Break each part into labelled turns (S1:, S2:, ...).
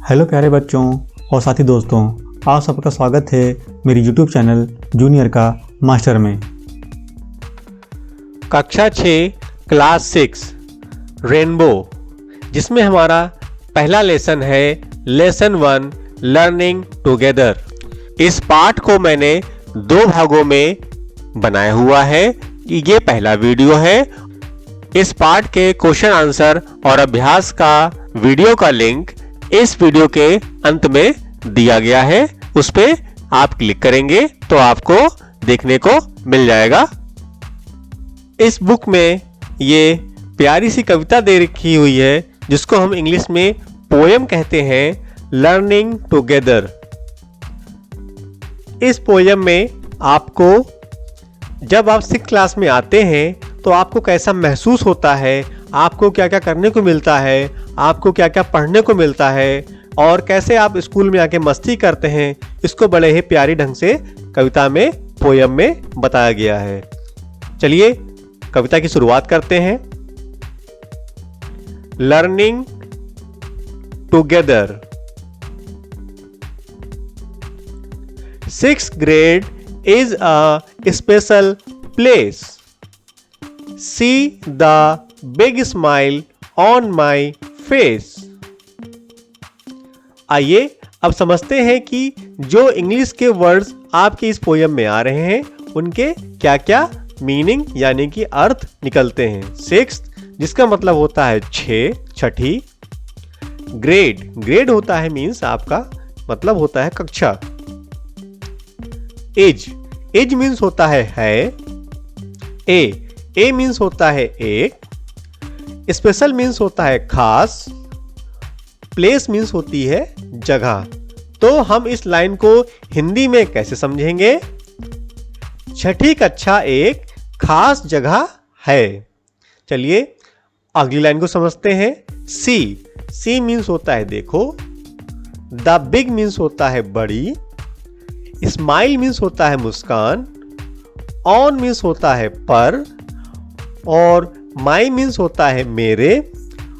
S1: Hello प्यारे बच्चों और साथी दोस्तों, आप सबका स्वागत है मेरी यूट्यूब चैनल जूनियर का मास्टर में।
S2: कक्षा 6 क्लास 6 रेनबो, जिसमें हमारा पहला लेसन है लेसन 1 लर्निंग टुगेदर। इस पाठ को मैंने 2 भागों में बनाया हुआ है। ये पहला वीडियो है। इस पाठ के क्वेश्चन आंसर और अभ्यास का वीडियो का लिंक इस वीडियो के अंत में दिया गया है। उस पे आप क्लिक करेंगे तो आपको देखने को मिल जाएगा। इस बुक में ये प्यारी सी कविता दे रखी हुई है जिसको हम इंग्लिश में पोएम कहते हैं, लर्निंग टुगेदर। इस पोएम में आपको जब आप 6th क्लास में आते हैं तो आपको कैसा महसूस होता है, आपको क्या क्या करने को मिलता है, आपको क्या क्या पढ़ने को मिलता है और कैसे आप स्कूल में आके मस्ती करते हैं, इसको बड़े ही प्यारी ढंग से कविता में, पोयम में बताया गया है। चलिए कविता की शुरुआत करते हैं। Learning together. 6th grade is a special place. See the big smile on my face. आइए अब समझते हैं कि जो इंग्लिश के वर्ड्स आपके इस पोयम में आ रहे हैं उनके क्या क्या मीनिंग यानी कि अर्थ निकलते हैं। 6th जिसका मतलब होता है 6ठी। ग्रेड, ग्रेड होता है मीन्स आपका मतलब होता है कक्षा। एज, एज मीन्स होता है। ए मीन्स होता है एक। स्पेशल मीन्स होता है खास। प्लेस मीन्स होती है जगह। तो हम इस लाइन को हिंदी में कैसे समझेंगे? 6ठी कक्षा एक खास जगह है। चलिए अगली लाइन को समझते हैं। सी मीन्स होता है देखो। द बिग मीन्स होता है बड़ी। स्माइल मीन्स होता है मुस्कान। ऑन मीन्स होता है पर। और माई मीन्स होता है मेरे।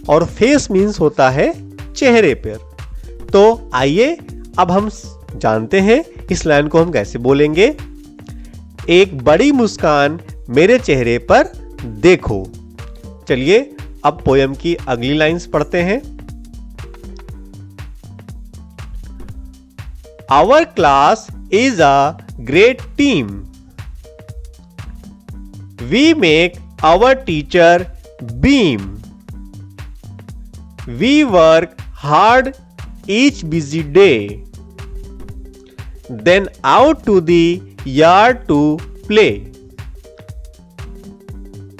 S2: और फेस मीन्स होता है चेहरे पर। तो आइए अब हम जानते हैं इस लाइन को हम कैसे बोलेंगे। एक बड़ी मुस्कान मेरे चेहरे पर देखो। चलिए अब पोयम की अगली लाइंस पढ़ते हैं। Our class is a great team. We make our teacher beam. We work hard each busy day. Then out to the yard to play.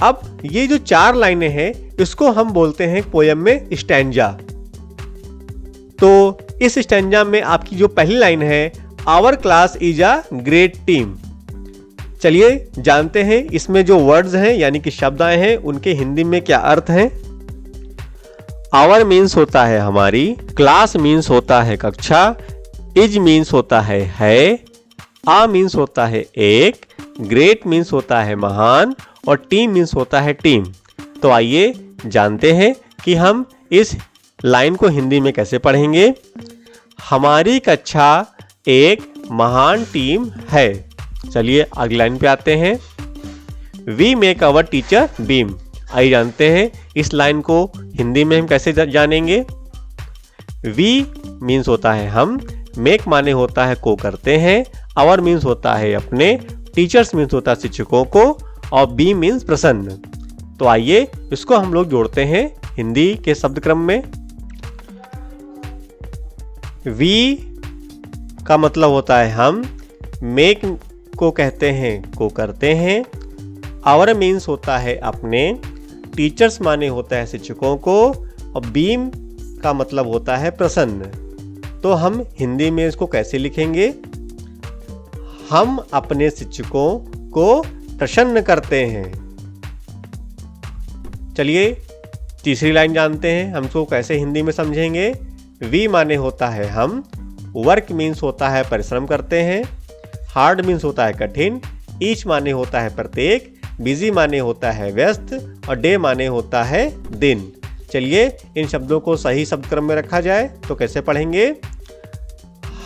S2: अब ये जो 4 लाइनें हैं इसको हम बोलते हैं पोयम में स्टैंजा। तो इस स्टैंजा में आपकी जो पहली लाइन है, our class is a great team. चलिए जानते हैं इसमें जो वर्ड्स हैं यानी कि शब्द आए हैं उनके हिंदी में क्या अर्थ हैं। आवर मीन्स होता है हमारी। क्लास मीन्स होता है कक्षा। इज मीन्स होता है। आ मीन्स होता है एक। ग्रेट मीन्स होता है महान। और टीम मीन्स होता है टीम। तो आइए जानते हैं कि हम इस लाइन को हिंदी में कैसे पढ़ेंगे। हमारी कक्षा एक महान टीम है। चलिए अगली लाइन पे आते हैं। We make our teacher beam. आइए जानते हैं इस लाइन को हिंदी में हम कैसे जानेंगे। वी मीन्स होता है हम। मेक माने होता है को करते हैं। अवर मीन्स होता है अपने। टीचर्स मीन्स होता है शिक्षकों को। और बी मीन्स प्रसन्न। तो आइए इसको हम लोग जोड़ते हैं हिंदी के शब्द क्रम में। वी का मतलब होता है हम। मेक को कहते हैं को करते हैं। आवर मीन्स होता है अपने। टीचर्स माने होता है शिक्षकों को। और बीम का मतलब होता है प्रसन्न। तो हम हिंदी में इसको कैसे लिखेंगे। हम अपने शिक्षकों को प्रसन्न करते हैं। चलिए तीसरी लाइन जानते हैं हम इसको कैसे हिंदी में समझेंगे। वी माने होता है हम। वर्क मीन्स होता है परिश्रम करते हैं। हार्ड मीन्स होता है कठिन। ईच माने होता है प्रत्येक। बिजी माने होता है व्यस्त। और डे माने होता है दिन। चलिए इन शब्दों को सही शब्द क्रम में रखा जाए तो कैसे पढ़ेंगे।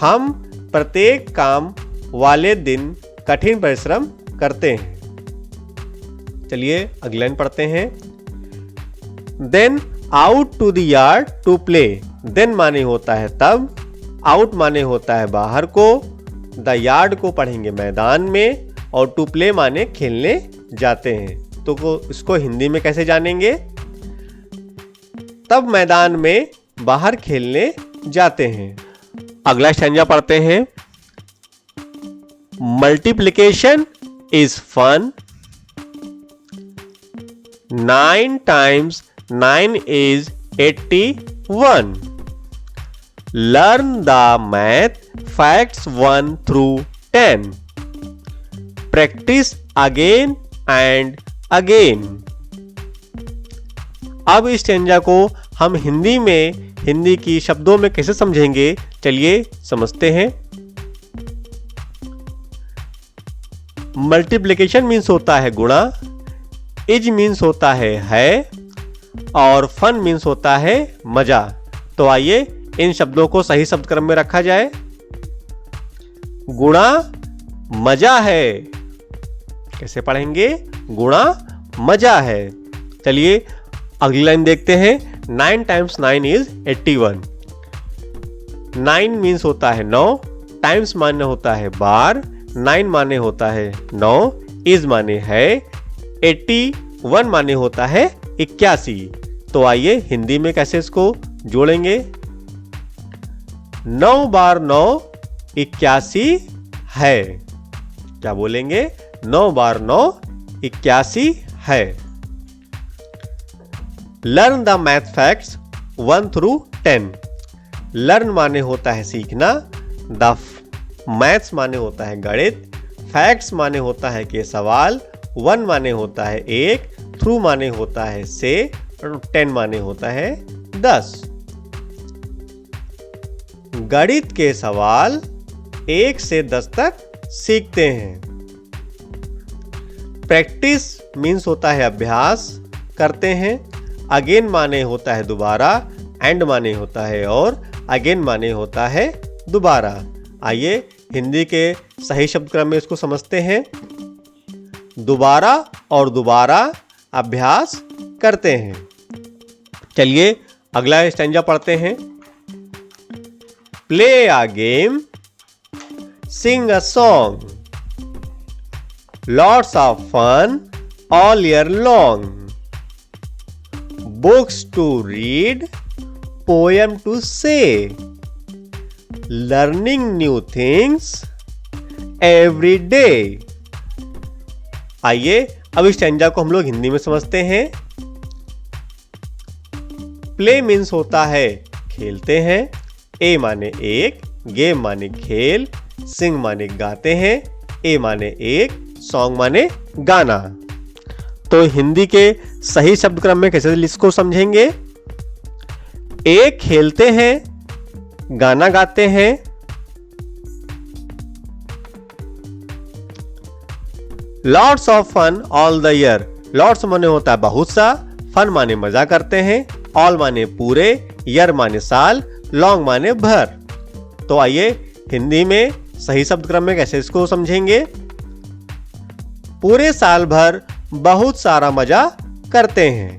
S2: हम प्रत्येक काम वाले दिन कठिन परिश्रम करते हैं। चलिए अगली लाइन पढ़ते हैं। Then out to the yard to play. Then माने होता है तब, आउट माने होता है बाहर को, द यार्ड को पढ़ेंगे मैदान में, और टू प्ले माने खेलने जाते हैं। तो इसको हिंदी में कैसे जानेंगे। तब मैदान में बाहर खेलने जाते हैं। अगला स्टैंजा पढ़ते हैं। Multiplication is fun. 9 times 9 is 81. Learn the math facts 1 through 10. Practice again and again. अब इस स्टैंजा को हम हिंदी में, हिंदी की शब्दों में कैसे समझेंगे, चलिए समझते हैं। मल्टीप्लिकेशन मीन्स होता है गुणा, इज मीन्स होता है, और फन मीन्स होता है मजा। तो आइए इन शब्दों को सही शब्द क्रम में रखा जाए। गुणा मजा है, कैसे पढ़ेंगे। गुणा मजा है। चलिए अगली लाइन देखते हैं। 9 times 9 is 81. 9 मीन्स होता है 9, टाइम्स माने होता है बार, 9 माने होता है 9, इज माने है, 81 माने होता है 81। तो आइए हिंदी में कैसे इसको जोड़ेंगे। 9 बार 9 81 है। क्या बोलेंगे। 9 बार 9 81 है। Learn the math facts 1 through 10. Learn माने होता है सीखना, द मैथ्स माने होता है गणित, फैक्ट्स माने होता है कि सवाल, 1 माने होता है 1, थ्रू माने होता है से, और 10 माने होता है 10। गणित के सवाल 1 से 10 तक सीखते हैं। प्रैक्टिस मीन्स होता है अभ्यास करते हैं। अगेन माने होता है दोबारा, एंड माने होता है और, अगेन माने होता है दोबारा। आइए हिंदी के सही शब्द क्रम में इसको समझते हैं। दोबारा और दोबारा अभ्यास करते हैं। चलिए अगला स्टैंजा पढ़ते हैं। Play a game, sing a song, lots of fun all year long, books to read, poem to say, learning new things every day. आइए अब इस स्टैंजा को हम लोग हिंदी में समझते हैं। प्ले मीन्स होता है खेलते हैं, ए माने एक, गेम माने खेल, सिंग माने गाते हैं, ए माने एक, सॉन्ग माने गाना। तो हिंदी के सही शब्द क्रम में कैसे इसको समझेंगे। एक खेलते हैं, गाना गाते हैं, lots of fun all the year. Lots माने होता है बहुत सा, फन माने मजा करते हैं, ऑल माने पूरे, ईयर माने साल, लॉन्ग माने भर। तो आइए हिंदी में सही शब्द क्रम में कैसे इसको समझेंगे। पूरे साल भर बहुत सारा मजा करते हैं।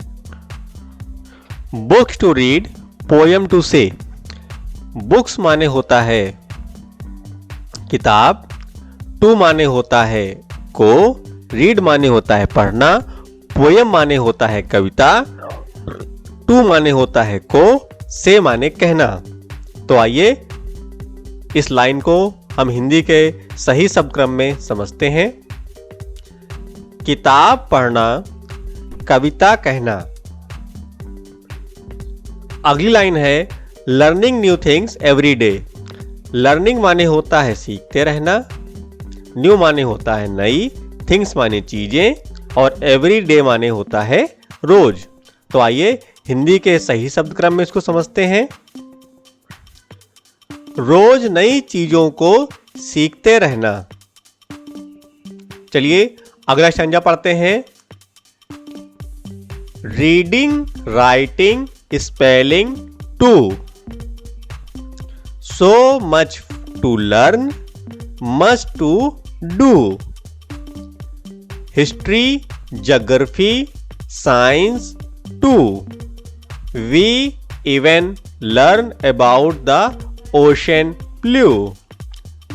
S2: Books to read, poem to say. Books माने होता है किताब, टू माने होता है को, रीड माने होता है पढ़ना, पोयम माने होता है कविता, टू माने होता है को, से माने कहना। तो आइए इस लाइन को हम हिंदी के सही शब्द क्रम में समझते हैं। किताब पढ़ना, कविता कहना। अगली लाइन है learning new things every day. Learning माने होता है सीखते रहना, न्यू माने होता है नई, थिंग्स माने चीजें, और एवरी डे माने होता है रोज। तो आइए हिंदी के सही शब्द क्रम में इसको समझते हैं। रोज नई चीजों को सीखते रहना। चलिए अगला स्टैंजा पढ़ते हैं। Reading, writing spelling too. So much to learn, much to do. History, geography, science too. We even learn about the ocean blue.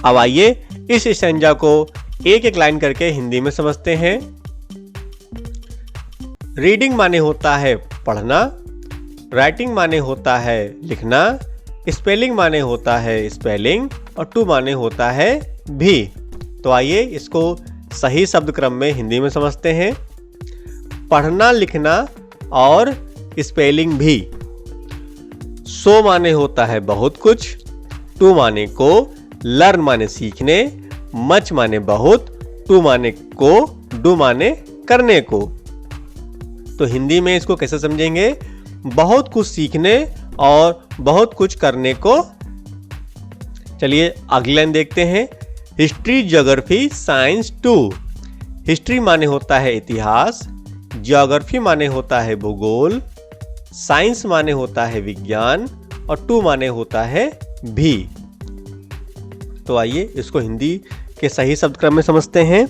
S2: अब आइए इस स्टैंजा को एक एक लाइन करके हिंदी में समझते हैं। रीडिंग माने होता है पढ़ना, राइटिंग माने होता है लिखना, स्पेलिंग माने होता है स्पेलिंग और टू माने होता है भी। तो आइए इसको सही शब्द क्रम में हिंदी में समझते हैं। पढ़ना, लिखना और स्पेलिंग भी। सो माने होता है बहुत कुछ, टू माने को, लर्न माने सीखने, मच माने बहुत, टू माने को, डू माने करने को। तो हिंदी में इसको कैसे समझेंगे? बहुत कुछ सीखने और बहुत कुछ करने को। चलिए अगली लाइन देखते हैं। History, geography, science too. History माने होता है इतिहास, ज्योग्राफी माने होता है भूगोल, साइंस माने होता है विज्ञान और टू माने होता है भी। तो आइए इसको हिंदी के सही शब्द क्रम में समझते हैं।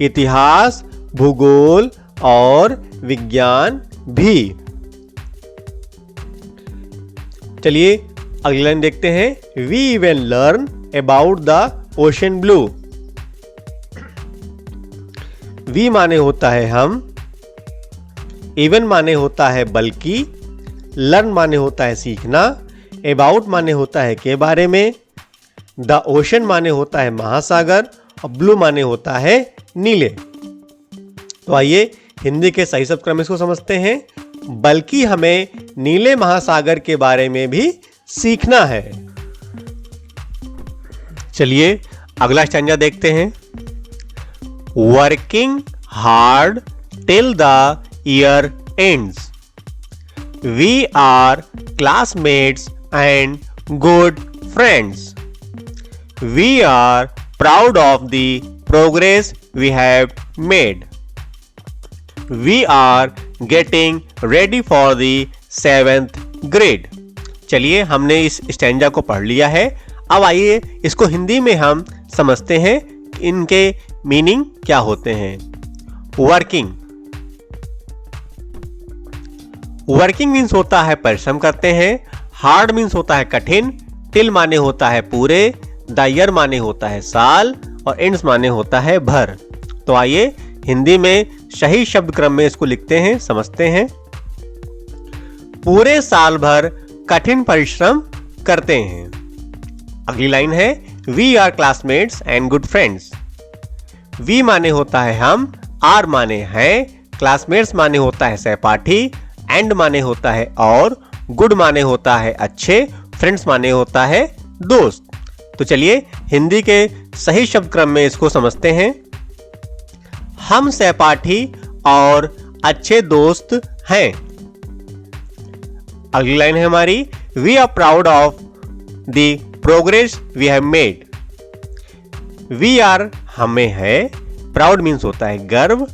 S2: इतिहास, भूगोल और विज्ञान भी। चलिए अगली लाइन देखते हैं। We even learn about the ocean blue. We माने होता है हम, इवन माने होता है बल्कि, लर्न माने होता है सीखना, अबाउट माने होता है के बारे में, द ओशन माने होता है महासागर और ब्लू माने होता है नीले। तो आइए हिंदी के सही शब्द क्रम इसको समझते हैं। बल्कि हमें नीले महासागर के बारे में भी सीखना है। चलिए अगला स्टैंजा देखते हैं। Working hard till the year ends. We are classmates and good friends. We are proud of the progress we have made. We are getting ready for the 7th grade. चलिए हमने इस स्टैंजा को पढ़ लिया है। अब आइए इसको हिंदी में हम समझते हैं इनके मीनिंग क्या होते हैं। वर्किंग। वर्किंग मीन्स होता है परिश्रम करते हैं। हार्ड मीन्स होता है कठिन। टिल माने होता है पूरे। द ईयर माने होता है साल और एंड्स माने होता है भर। तो आइए हिंदी में सही शब्द क्रम में इसको लिखते हैं, समझते हैं। पूरे साल भर कठिन परिश्रम करते हैं। अगली लाइन है। We are classmates and good friends. We माने होता है हम, आर माने हैं, क्लासमेट्स माने होता है सहपाठी, एंड माने होता है और, गुड माने होता है अच्छे, फ्रेंड्स माने होता है दोस्त। तो चलिए हिंदी के सही शब्द क्रम में इसको समझते हैं। हम सहपाठी और अच्छे दोस्त हैं। अगली लाइन है हमारी। We are proud of the progress we have made. We are हमें है, प्राउड मीन्स होता है गर्व,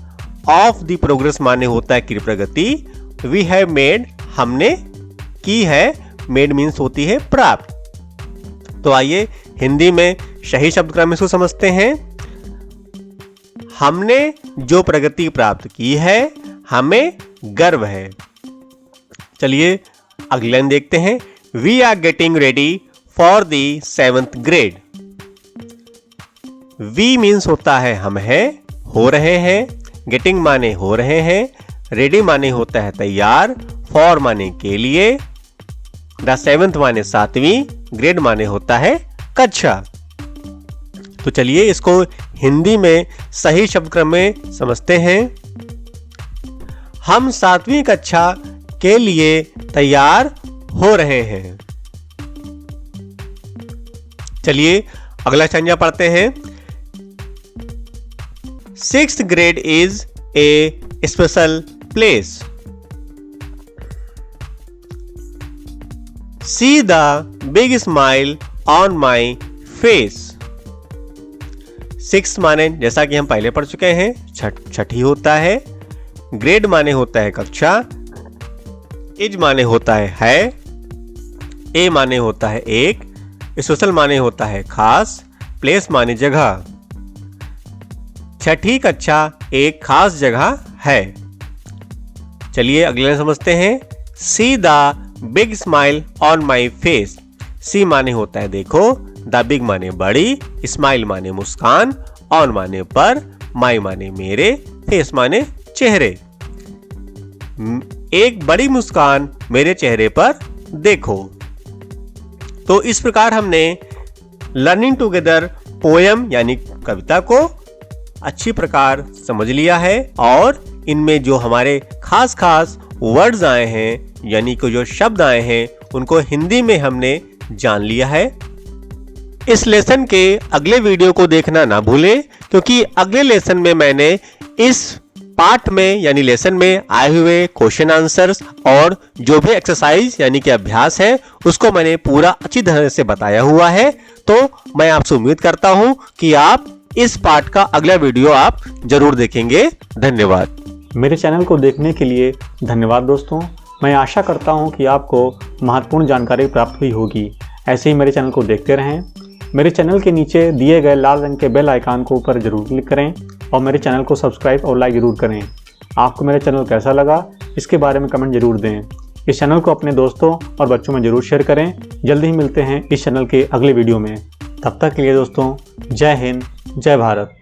S2: ऑफ द प्रोग्रेस माने होता है की प्रगति, वी हैव मेड हमने की है, मेड मीन्स होती है प्राप्त। तो आइए हिंदी में सही शब्द क्रम इसको समझते हैं। हमने जो प्रगति प्राप्त की है हमें गर्व है। चलिए अगली लाइन देखते हैं। We are getting ready for the 7th grade. We means होता है हम है, हो रहे हैं, गेटिंग माने हो रहे हैं, रेडी माने होता है तैयार, फॉर माने के लिए, द 7th माने 7वीं, ग्रेड माने होता है कक्षा। तो चलिए इसको हिंदी में सही शब्द क्रम में समझते हैं। हम 7वीं कक्षा के लिए तैयार हो रहे हैं। चलिए अगला स्टैंजा पढ़ते हैं। 6th grade is a special place. See the big smile on my face. 6 माने जैसा कि हम पहले पढ़ चुके हैं छठी होता है, ग्रेड माने होता है कक्षा, इज माने होता है, ए माने होता है एक, स्पेशल माने होता है खास, प्लेस माने जगह। छठी कक्षा एक खास जगह है। चलिए अगले समझते हैं। See the big smile on my face. See माने होता है देखो, द बिग माने बड़ी, स्माइल माने मुस्कान, ऑन माने पर, माई माने मेरे, फेस माने चेहरे। एक बड़ी मुस्कान मेरे चेहरे पर देखो। तो इस प्रकार हमने लर्निंग टुगेदर पोयम यानी कविता को अच्छी प्रकार समझ लिया है और इनमें जो हमारे खास खास वर्ड्स आए हैं यानी कि जो शब्द आए हैं उनको हिंदी में हमने जान लिया है। इस लेसन के अगले वीडियो को देखना ना भूलें, क्योंकि अगले लेसन में मैंने इस पार्ट में यानी लेसन में आए हुए क्वेश्चन आंसर्स और जो भी एक्सरसाइज यानी कि अभ्यास है उसको मैंने पूरा अच्छी तरह से बताया हुआ है। तो मैं आपसे उम्मीद करता हूं कि आप इस पार्ट का अगला वीडियो आप जरूर देखेंगे। धन्यवाद।
S1: मेरे चैनल को देखने के लिए धन्यवाद दोस्तों। मैं आशा करता हूं कि आपको महत्वपूर्ण जानकारी प्राप्त हुई होगी। ऐसे ही मेरे चैनल को देखते रहें। मेरे चैनल के नीचे दिए गए लाल रंग के बेल आइकन को ऊपर जरूर क्लिक करें और मेरे चैनल को सब्सक्राइब और लाइक जरूर करें। आपको मेरा चैनल कैसा लगा इसके बारे में कमेंट जरूर दें। इस चैनल को अपने दोस्तों और बच्चों में जरूर शेयर करें। जल्दी ही मिलते हैं इस चैनल के अगले वीडियो में। तब तक के लिए दोस्तों, जय हिंद, जय भारत।